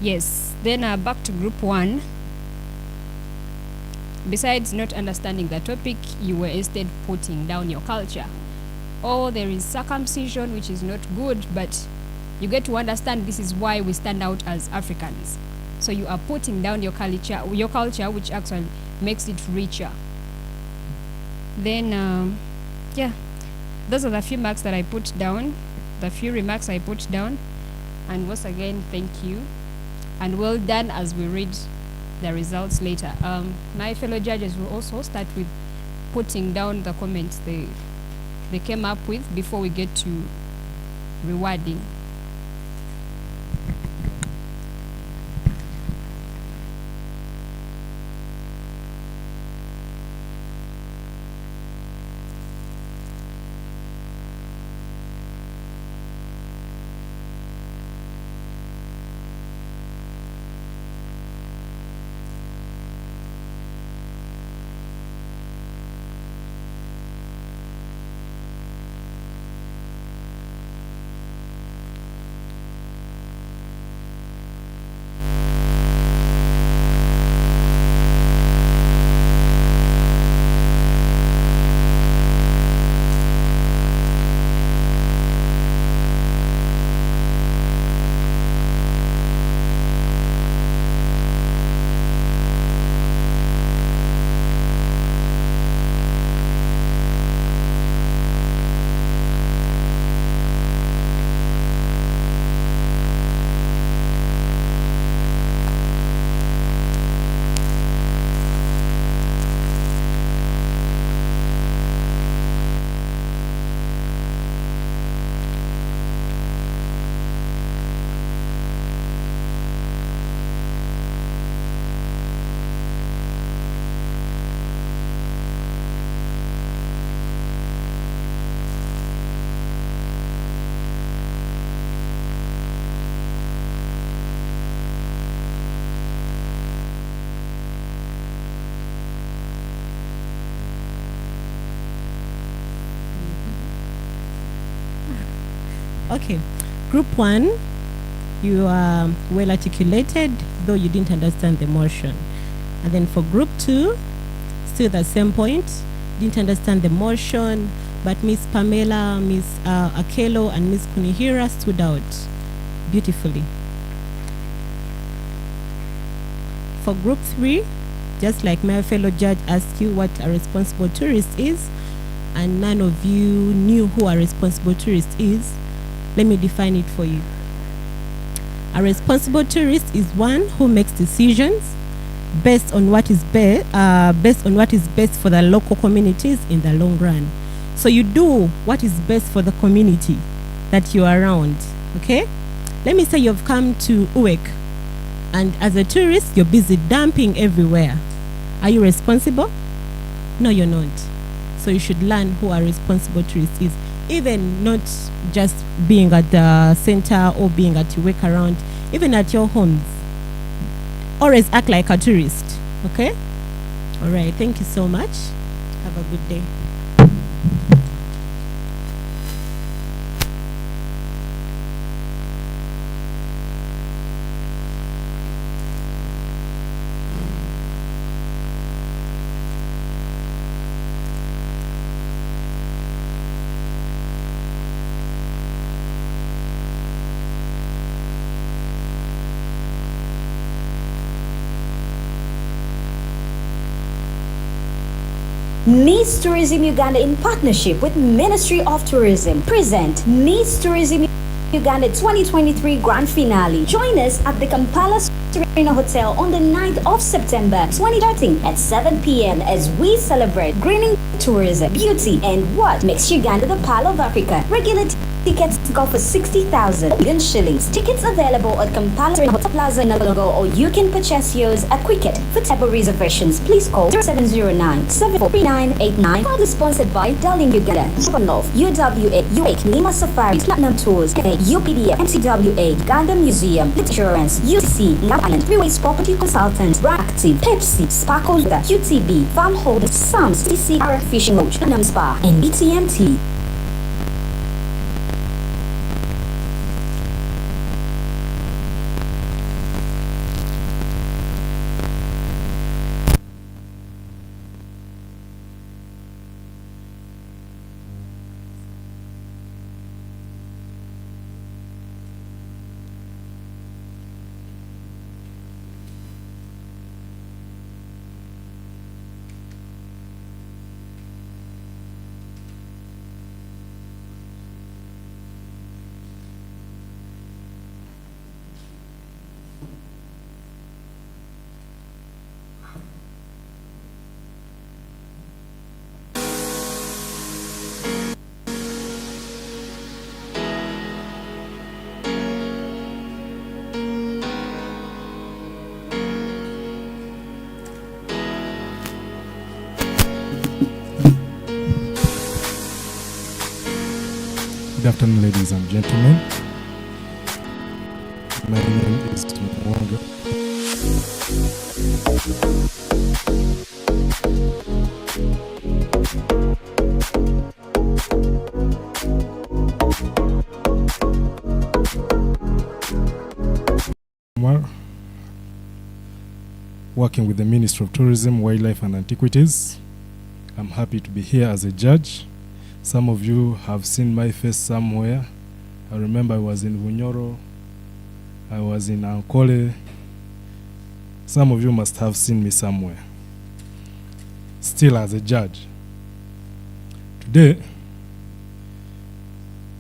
Yes, then back to group 1. Besides not understanding the topic, you were instead putting down your culture. Oh, there is circumcision, which is not good, but you get to understand this is why we stand out as Africans. So you are putting down your culture, which actually makes it richer. Then, those are the few marks that I put down, the few remarks I put down. And once again, thank you. And well done as we read the results later. My fellow judges will also start with putting down the comments they came up with before we get to rewarding. Okay, Group 1, you are well articulated, though you didn't understand the motion. And then for Group 2, still the same point, didn't understand the motion, but Miss Pamela, Miss Akelo, and Miss Kunihira stood out beautifully. For Group 3, just like my fellow judge asked you what a responsible tourist is, and none of you knew who a responsible tourist is, let me define it for you. A responsible tourist is one who makes decisions based on what is best for the local communities in the long run. So you do what is best for the community that you are around. Okay? Let me say you've come to Uwek, and as a tourist, you're busy dumping everywhere. Are you responsible? No, you're not. So you should learn who a responsible tourist is, even not just being at the center or being at your work around, even at your homes. Always act like a tourist, okay? All right, thank you so much. Have a good day. Miss Tourism Uganda, in partnership with Ministry of Tourism, present Miss Tourism Uganda 2023 Grand Finale. Join us at the Kampala Serena Hotel on the 9th of September 2013 at 7 p.m. as we celebrate greening tourism, beauty, and what makes Uganda the Pearl of Africa. Regular tickets go for 60,000 million shillings. Tickets available at Kampala Serena Hotel Plaza in Nalogo, or you can purchase yours at Quicket. For table reservations, please call 0709-743989. Proudly sponsored by Darling Uganda, Love, UWA, UAK, Lima Safari, Platinum Tours, UPDF, MCWA, Uganda Museum, Insurance, UC, Island, Freeways Property Consultants, Active, Pepsi, Sparkle, QTB, Farm Holders, Sams, CCR Fishing Lodge, Nam Spa, and BTMT. Good afternoon, ladies and gentlemen. My name is Mwanga. Working with the Ministry of Tourism, Wildlife and Antiquities. I'm happy to be here as a judge. Some of you have seen my face somewhere. I remember I was in Vunyoro, I was in Ankole. Some of you must have seen me somewhere. Still as a judge. Today,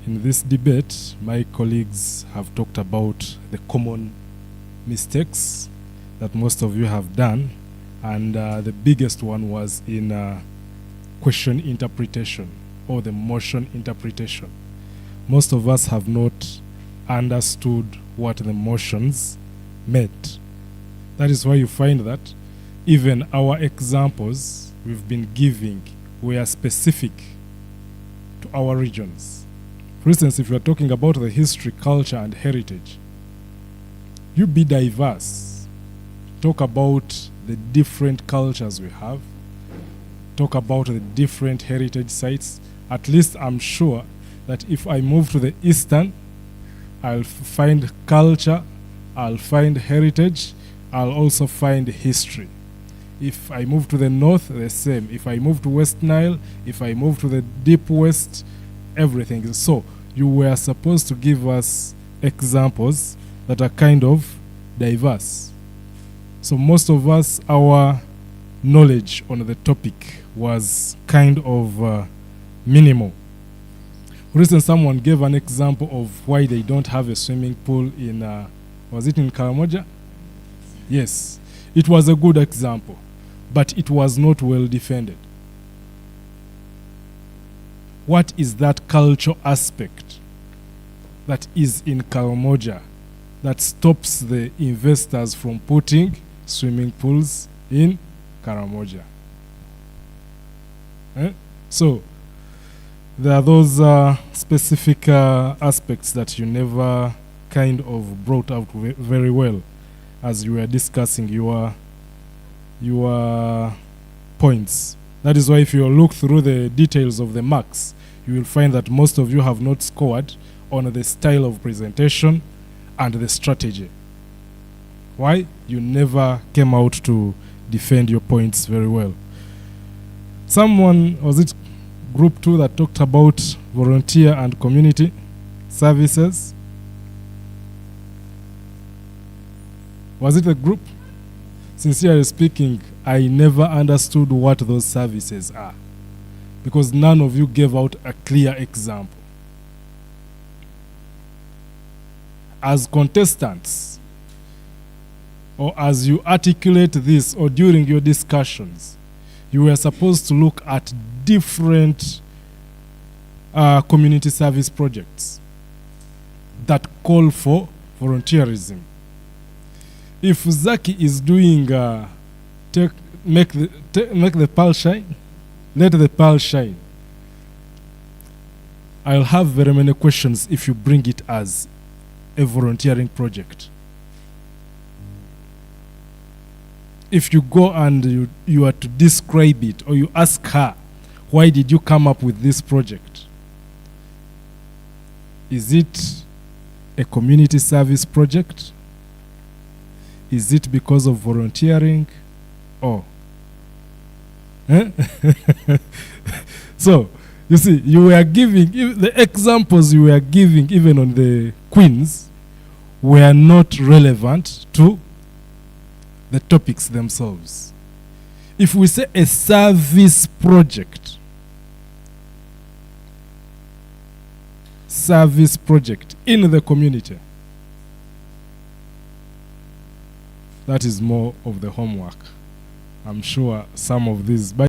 in this debate, my colleagues have talked about the common mistakes that most of you have done, and the biggest one was in question interpretation, or the motion interpretation. Most of us have not understood what the motions meant. That is why you find that even our examples we've been giving were specific to our regions. For instance, if you're talking about the history, culture, and heritage, you be diverse. Talk about the different cultures we have. Talk about the different heritage sites. At least I'm sure that if I move to the eastern I'll find culture, I'll find heritage, I'll also find history. If I move to the north, the same. If I move to West Nile, if I move to the deep west, everything is so. You were supposed to give us examples that are kind of diverse. So most of us, our knowledge on the topic was kind of minimal. For instance, someone gave an example of why they don't have a swimming pool in, was it in Karamoja? Yes, it was a good example, but it was not well defended. What is that cultural aspect that is in Karamoja that stops the investors from putting swimming pools in Karamoja? So there are those specific aspects that you never kind of brought out very well as you were discussing your points. That is why if you look through the details of the marks, you will find that most of you have not scored on the style of presentation and the strategy. Why? You never came out to defend your points very well. Someone, was it group 2 that talked about volunteer and community services? Was it a group? Sincerely speaking, I never understood what those services are because none of you gave out a clear example. As contestants, or as you articulate this, or during your discussions, you were supposed to look at different community service projects that call for volunteerism. If Zaki is doing make the pearl shine, let the pearl shine. I'll have very many questions if you bring it as a volunteering project. If you go and you are to describe it, or you ask her, why did you come up with this project? Is it a community service project? Is it because of volunteering? Oh. So, you see, you were giving, the examples you were giving even on the queens were not relevant to the topics themselves. If we say a service project in the community, that is more of the homework. I'm sure some of these, but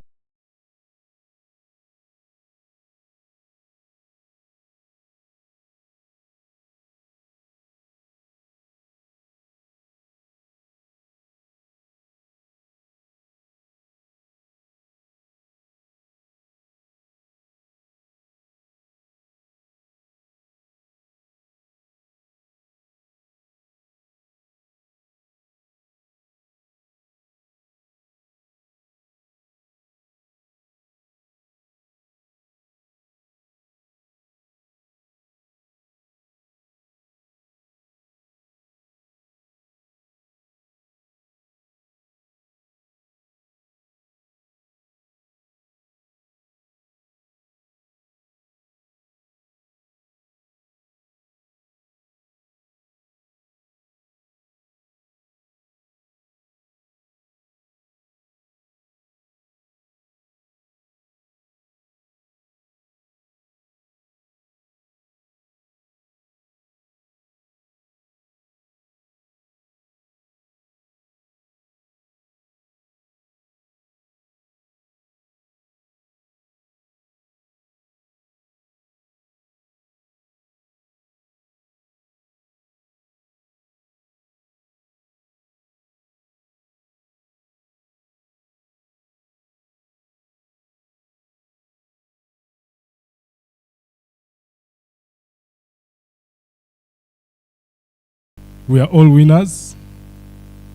we are all winners,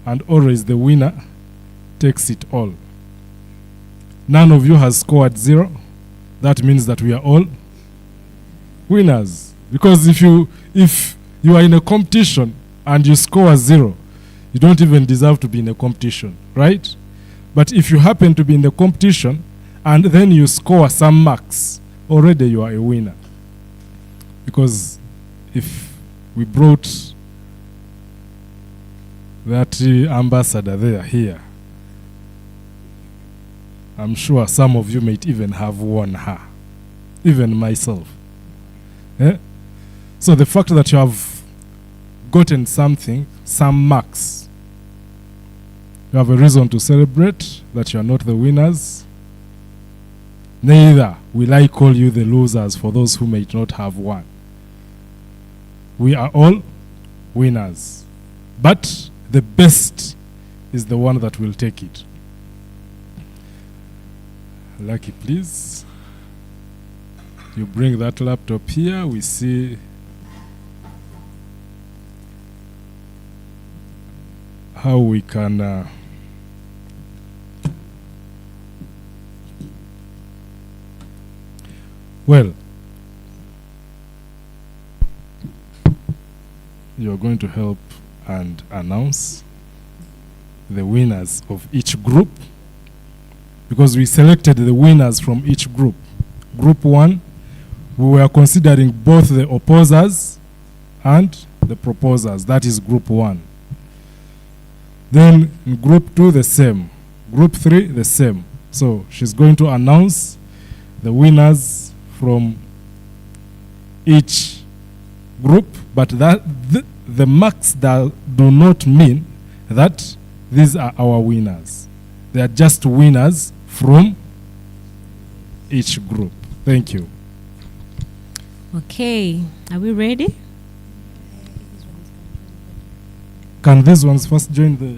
and always the winner takes it all. None of you has scored 0. That means that we are all winners. Because if you are in a competition and you score 0, you don't even deserve to be in a competition, right? But if you happen to be in the competition and then you score some marks, already you are a winner. Because if we brought that ambassador there, here, I'm sure some of you might even have won her, even myself. Eh? So the fact that you have gotten something, some marks, you have a reason to celebrate that you are not the winners. Neither will I call you the losers for those who might not have won. We are all winners. But the best is the one that will take it. Lucky, please. You bring that laptop here. We see how we can well, you're going to help and announce the winners of each group, because we selected the winners from each group. Group 1, we were considering both the opposers and the proposers. That is group 1. Then in group 2, the same. Group 3, the same. So she's going to announce the winners from each group, but that the marks that do not mean that these are our winners. They are just winners from each group. Thank you. Okay, are we ready? Can these ones first join the...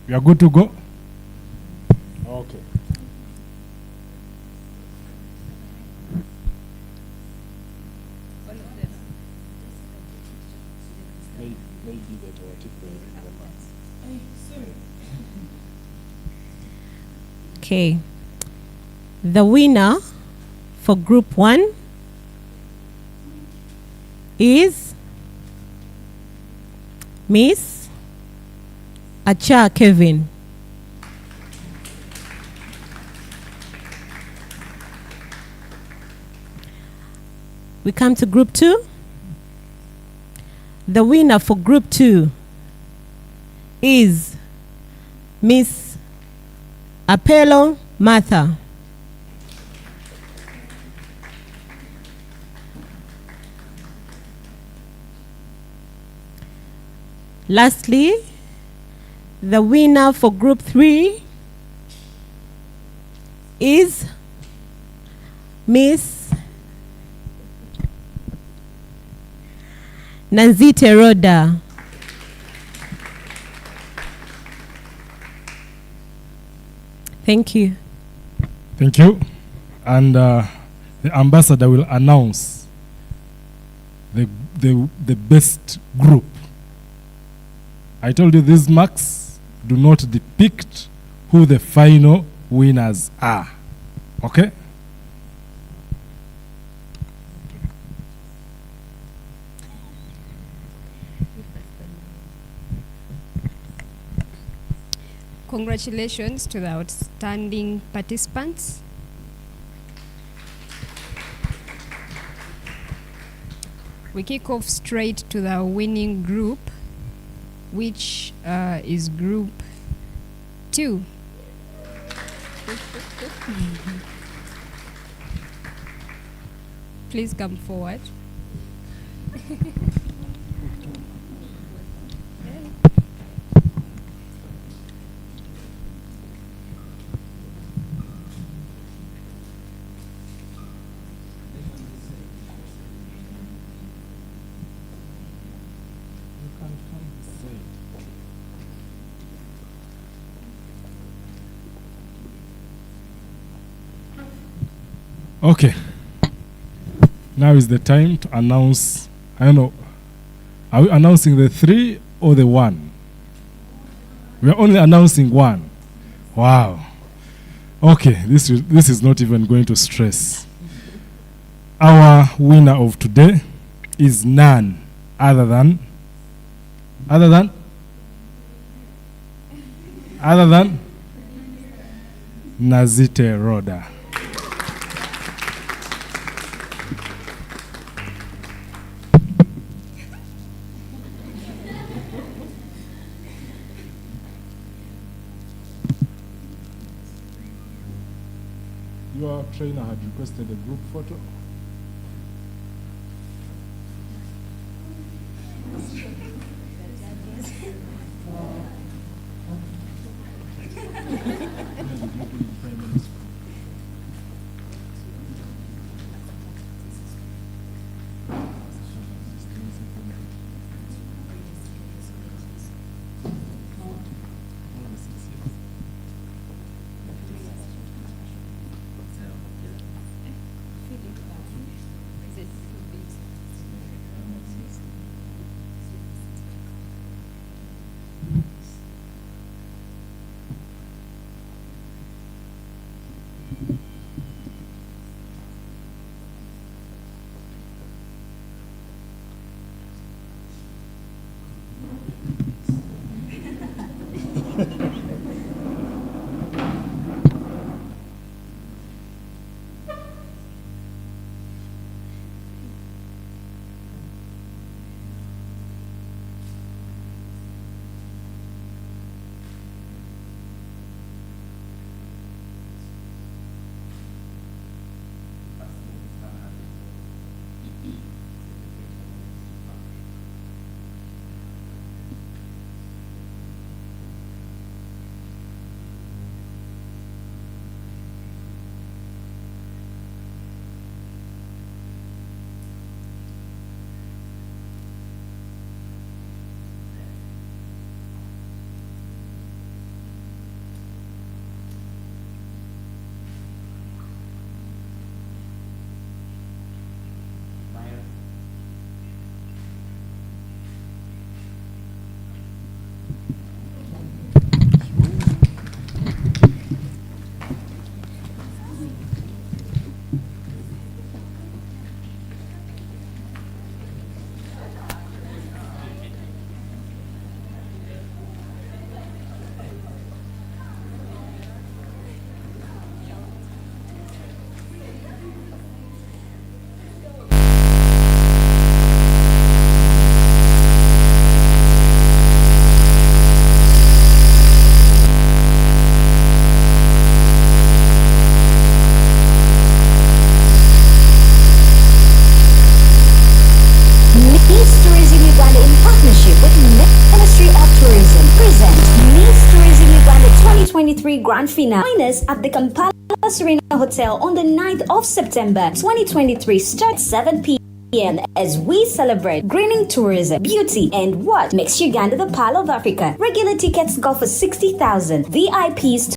We are good to go? Okay. Okay. The winner for group 1 is Miss Acha Kevin. We come to group 2. The winner for group 2 is Miss Apello Martha. Lastly, the winner for group 3 is Miss Nanzite Roda. Thank you. Thank you. And the ambassador will announce the best group. I told you these marks do not depict who the final winners are. Okay? Congratulations to the outstanding participants. We kick off straight to the winning group, which is group 2. Please come forward. Okay. Now is the time to announce. I don't know. Are we announcing the 3 or the 1? We are only announcing 1. Wow. Okay, this is not even going to stress. Our winner of today is none other than Nazite Roda. Your trainer had requested a group photo. Grand finale. Join us at the Kampala Serena Hotel on the 9th of September 2023, start 7 p.m. as we celebrate greening tourism, beauty, and what makes Uganda the Pearl of Africa. Regular tickets go for 60,000, VIPs